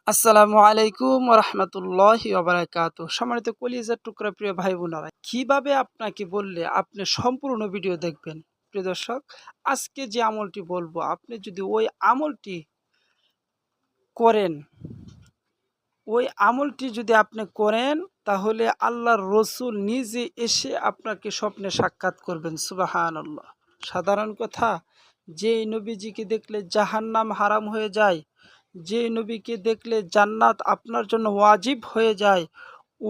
আসসালামু আলাইকুম রহমতুল্লাহি ওবারাকাতুহু। সম্মানিত কলিজার টুকরা প্রিয় ভাই বোনেরা, কিভাবে আপনাকে বললে আপনি সম্পূর্ণ ভিডিও দেখবেন? প্রিয় দর্শক, আজকে যে আমলটি বলবো, আপনি যদি ওই আমলটি করেন, তাহলে আল্লাহর রসুল নিজে এসে আপনাকে স্বপ্নে সাক্ষাৎ করবেন। সুবহানাল্লাহ। সাধারণ কথা, যে নবীজিকে দেখলে জাহান্নাম হারাম হয়ে যায়, যে নবীকে দেখলে জান্নাত আপনার জন্য ওয়াজিব হয়ে যায়,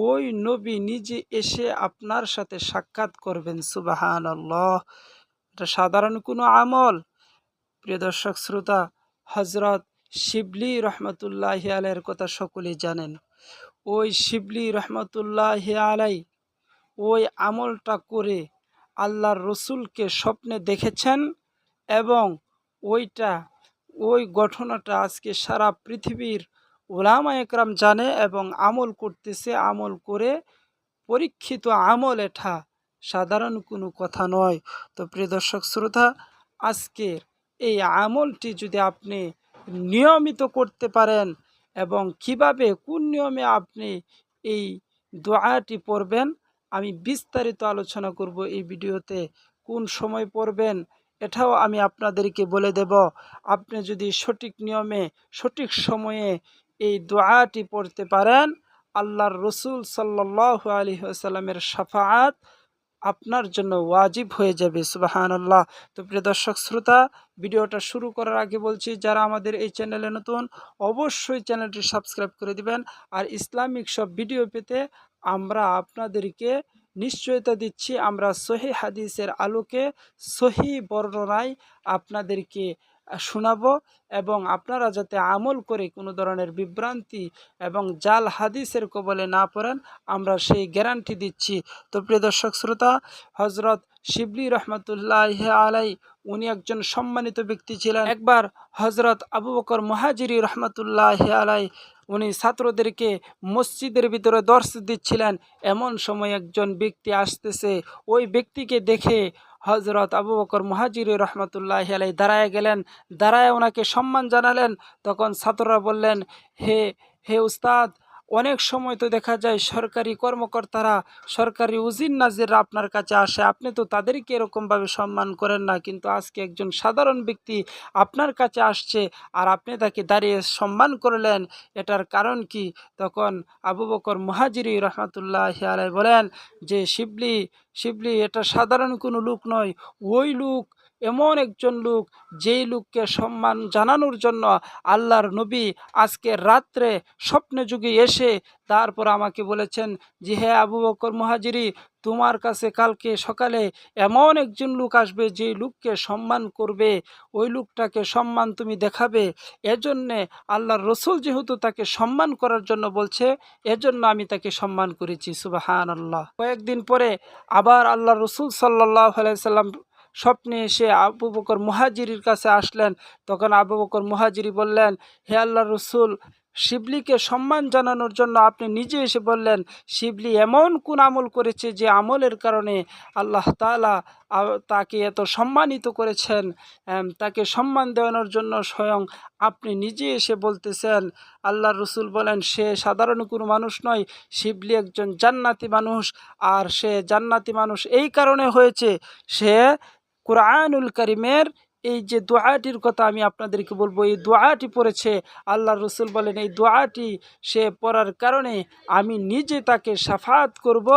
ওই নবী নিজে এসে আপনার সাথে সাক্ষাৎ করবেন। সুবহানাল্লাহ। এটা সাধারণ কোনো আমল? প্রিয় দর্শক শ্রোতা, হজরত শিবলি রহমতুল্লাহি আলাইয়ের কথা সকলেই জানেন। ওই শিবলি রহমতুল্লাহি আলাই ওই আমলটা করে আল্লাহর রসুলকে স্বপ্নে দেখেছেন, এবং ওইটা ওই ঘটনাটা আজকে সারা পৃথিবীর ওলামা একরাম জানে এবং আমল করতেছে। আমল করে পরীক্ষিত আমল, এটা সাধারণ কোনো কথা নয়। তো প্রিয় দর্শক শ্রোতা, আজকের এই আমলটি যদি আপনি নিয়মিত করতে পারেন, এবং কিভাবে কোন নিয়মে আপনি এই দোয়াটি পড়বেন, আমি বিস্তারিত আলোচনা করব এই ভিডিওতে। কোন সময় পড়বেন এটাও আমি আপনাদেরকে বলে দেব। আপনি যদি সঠিক নিয়মে সঠিক সময়ে এই দোয়াটি পড়তে পারেন, আল্লাহর রসুল সাল্লাল্লাহু আলাইহি ওয়াসাল্লামের শাফাআত আপনার জন্য ওয়াজিব হয়ে যাবে। সুবহানাল্লাহ। তো প্রিয় দর্শক শ্রোতা, ভিডিওটা শুরু করার আগে বলছি, যারা আমাদের এই চ্যানেলে নতুন, অবশ্যই চ্যানেলটি সাবস্ক্রাইব করে দিবেন। আর ইসলামিক সব ভিডিও পেতে আমরা আপনাদেরকে নিশ্চয়তা দিচ্ছি, আমরা সহি হাদিসের আলোকে সহি বর্ণনায় আপনাদেরকে শোনাবো, এবং আপনারা যাতে আমল করে কোনো ধরনের বিভ্রান্তি এবং জাল হাদিসের কবলে না পড়েন, আমরা সেই গ্যারান্টি দিচ্ছি। তো প্রিয় দর্শক শ্রোতা, হজরত শিবলি রহমতুল্লাহ আলাই উনি একজন সম্মানিত ব্যক্তি ছিলেন। একবার হজরত আবু বকর মুহাজিরি রহমতুল্লাহ আলাই উনি ছাত্রদেরকে মসজিদের ভিতরে দর্শ দিচ্ছিলেন। এমন সময় একজন ব্যক্তি আসতেছে, ওই ব্যক্তিকে দেখে হজরত আবু বকর মুহাজিরি রহমতুল্লাহ আলাই দাঁড়ায় গেলেন, দাঁড়ায় ওনাকে সম্মান জানালেন। তখন ছাত্ররা বললেন, হে হে উস্তাদ, অনেক সময় তো দেখা যায় সরকারি কর্মকর্তারা, সরকারি উজির নাজিররা আপনার কাছে আসে, আপনি তো তাদেরকে এরকমভাবে সম্মান করেন না, কিন্তু আজকে একজন সাধারণ ব্যক্তি আপনার কাছে আসছে আর আপনি তাকে দাঁড়িয়ে সম্মান করলেন, এটার কারণ কি? তখন আবু বকর মুহাজিরি রহমতুল্লাহ আলাই বলেন যে, শিবলি শিবলি, এটা সাধারণ কোনো লোক নয়, ওই লোক এমন একজন লোক, যেই লোককে সম্মান জানানোর জন্য আল্লাহর নবী আজকে রাত্রে স্বপ্নে যুগে এসে তারপর আমাকে বলেছেন যে, হে আবু বকর মুহাজিরি, তোমার কাছে কালকে সকালে এমন একজন লোক আসবে, যে লোককে সম্মান করবে, ওই লোকটাকে সম্মান তুমি দেখাবে। এজন্যে আল্লাহর রসুল যেহেতু তাকে সম্মান করার জন্য বলছে, এজন্য আমি তাকে সম্মান করেছি। সুবহানাল্লাহ। কয়েকদিন পরে আবার আল্লাহর রসুল সাল্লাল্লাহু আলাইহি সাল্লাম স্বপ্নে এসে আবু বকর মুহাজিরির কাছে আসলেন। তখন আবু বকর মুহাজিরি বললেন, হে আল্লাহর রসুল, শিবলিকে সম্মান জানানোর জন্য আপনি নিজে এসে বললেন, শিবলি এমন কোন আমল করেছে যে আমলের কারণে আল্লাহ তাআলা তাকে এত সম্মানিত করেছেন। তাকে সম্মান দেওয়ানোর জন্য স্বয়ং আপনি নিজে এসে বলতেছেন। আল্লাহর রসুল বলেন, সে সাধারণ কোনো মানুষ নয়, শিবলি একজন জান্নাতি মানুষ। আর সে জান্নাতি মানুষ এই কারণে হয়েছে, সে কুরআনুল কারীমের এই যে দোয়াটির কথা আমি আপনাদেরকে বলবো, এই দোয়াটি পড়েছে। আল্লাহর রসুল বলেন, এই দোয়াটি সে পড়ার কারণে আমি নিজে তাকে শাফাআত করব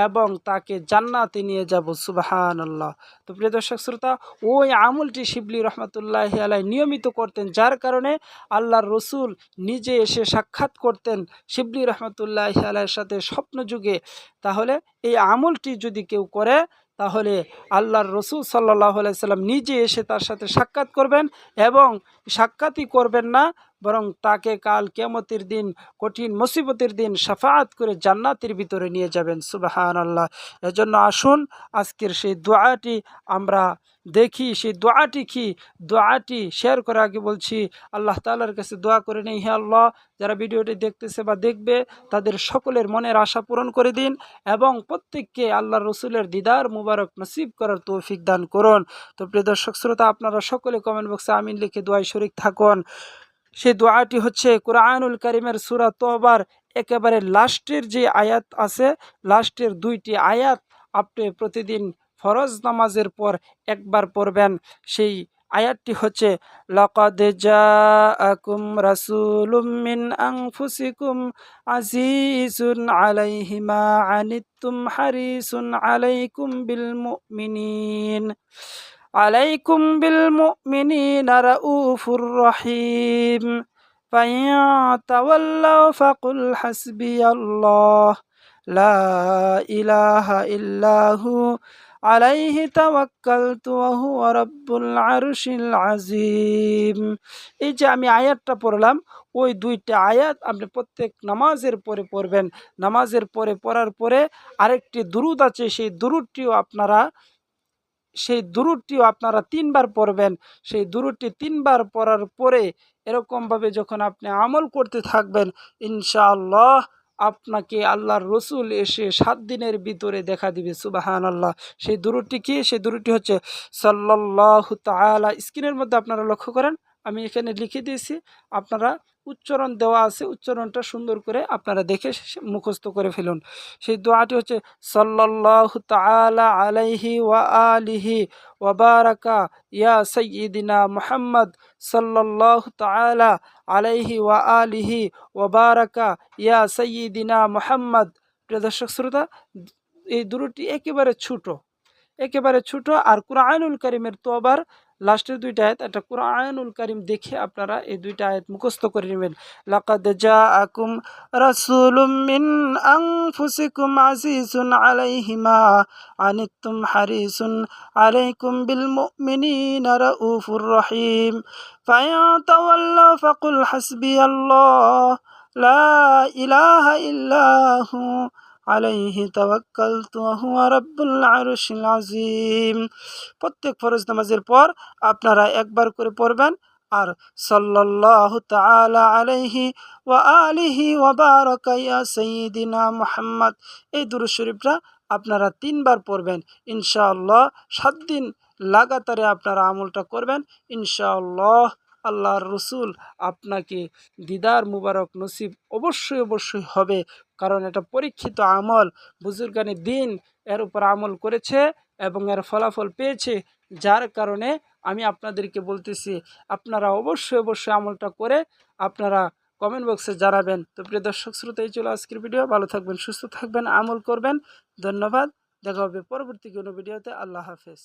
এবং তাকে জান্নাতে নিয়ে যাব। সুবহানাল্লাহ। তো প্রিয় দর্শক শ্রোতা, ওই আমলটি শিবলি রহমতুল্লাহি আলাই নিয়মিত করতেন, যার কারণে আল্লাহর রসুল নিজে এসে সাক্ষাৎ করতেন শিবলি রহমতুল্লাহি আলাইয়ের সাথে স্বপ্ন যুগে। তাহলে এই আমলটি যদি কেউ করে, তাহলে আল্লাহর রসুল সাল্লাল্লাহু আলাইহি সাল্লাম নিজে এসে তার সাথে সাক্ষাৎ করবেন, এবং সাক্ষাৎই করবেন না, বরং তাকে কাল কিয়ামতের দিন, কঠিন মুসিবতের দিন শাফাআত করে জান্নাতের ভিতরে নিয়ে যাবেন। সুবহানাল্লাহ। এজন্য আসুন আজকের সেই দোয়াটি আমরা দেখি। সেই দোয়াটি কি? দোয়াটি শেয়ার করার আগে বলছি, আল্লাহ তাআলার কাছে দোয়া করে নেই, হে আল্লাহ, যারা ভিডিওটি দেখতেছে বা দেখবে, তাদের সকলের মনের আশা পূরণ করে দিন, এবং প্রত্যেককে আল্লাহর রসুলের দিদার মুবারক নসিব করার তৌফিক দান করুন। তো প্রিয় দর্শক শ্রোতা, আপনারা সকলে কমেন্ট বক্সে আমিন লিখে দোয়ায় শরীক থাকুন। সেই দোয়াটি হচ্ছে কোরআনুল কারিমের সূরা তওবার একেবারে লাস্টের যে আয়াত আছে, লাস্টের 2টি আয়াত আপনি প্রতিদিন ফরজ নামাজের পর একবার পড়বেন। সেই আয়াতটি হচ্ছে লাকাদ জাআকুম রাসূলুম মিন আনফুসিকুম আজিজুন আলাইহি মা আনিত্তুম হারিসুন আলাইকুম বিল মুমিনিনা রাউফুর রহিম ফাইন তাওয়াল্লাউ ফাকুল হাসবিয়াল্লাহ লা ইলাহা ইল্লাহু আলাইহি তাওয়াক্কালতু ওয়া হুয়া রাব্বুল আরশিল আযীম। এই যে আমি আয়াতটা পড়লাম, ওই 2টা আয়াত আপনি প্রত্যেক নামাজের পরে পড়বেন। নামাজের পরে পড়ার পরে আরেকটি দুরূদ আছে, সেই দুরূদটিও আপনারা 3 বার পড়বেন। সেই দুরূদটি 3 বার পড়ার পরে এরকমভাবে যখন আপনি আমল করতে থাকবেন, ইনশাআল্লাহ আপনাকে আল্লাহর রসুল এসে 7 দিনের ভিতরে দেখা দিবে। সুবহানাল্লাহ। সেই দুরূদটি কি? সেই দুরূদটি হচ্ছে সাল্লাল্লাহু তাআলা, স্ক্রিনের মধ্যে আপনারা লক্ষ্য করেন, আমি এখানে লিখে দিয়েছি, আপনারা উচ্চারণ দেওয়া আছে, উচ্চারণটা সুন্দর করে আপনারা দেখে মুখস্থ করে ফেলুন। সেই দোয়াটি হচ্ছে সাল্লাল্লাহু তাআলা আলাইহি ওয়া আলিহি ওয়া বারাকা ইয়া সাইয়্যিদিনা মুহাম্মদ সাল্লাল্লাহু তাআলা আলাইহি ওয়া আলিহি ওয়া বারাকা ইয়া সাইয়্যিদিনা মুহাম্মদ। প্রিয় দর্শক শ্রোতা, এই দুরূদটি একেবারে ছোট আর কুরআনুল কারীমের তওবার লাস্টের 2টা আয়াত, এটা কুরআনুল কারীম দেখে আপনারা এই 2টা আয়াত মুখস্থ করে নেবেন। লাকাদ জাআকুম রাসূলুম মিন আনফুসিকুম আজিজুন আলাইহি মা আনিত্তুম হারিসুন আলাইকুম বিল মুমিনিনা রাউফুর রহিম ফাইন তাওয়াল্লাউ ফাকুল হাসবিয়াল্লাহ লা ইলাহা ইল্লাহু আলাইহি তাওয়াক্কালতু ওয়া হুয়া রাব্বুল আরশিল আযীম। প্রত্যেক ফরজ নামাজের পর আপনারা একবার করে পড়বেন। আর সাল্লাল্লাহু তাআলা আলাইহি ওয়া আলিহি ওয়া বারাকা ইয়া সাইয়্যিদিনা মুহাম্মদ, এই দুরূদ শরীফটা আপনারা 3 বার পড়বেন। ইনশাআল্লাহ 7 দিন লাগাতারে আপনারা আমলটা করবেন। ইনশাআল্লাহ আল্লাহর রসুল আপনাকে দিদার মুবারক নসিব অবশ্যই হবে, কারণ এটা পরীক্ষিত আমল। বুজুর্গানি দিন এর উপর আমল করেছে এবং এর ফলাফল পেয়েছে, যার কারণে আমি আপনাদেরকে বলতেছি আপনারা অবশ্যই আমলটা করে আপনারা কমেন্ট বক্সে জানাবেন। তো প্রিয় দর্শক শ্রোতা, এই ছিল আজকের ভিডিও। ভালো থাকবেন, সুস্থ থাকবেন, আমল করবেন। ধন্যবাদ। দেখা হবে পরবর্তী কোনো ভিডিওতে। আল্লাহ হাফেজ।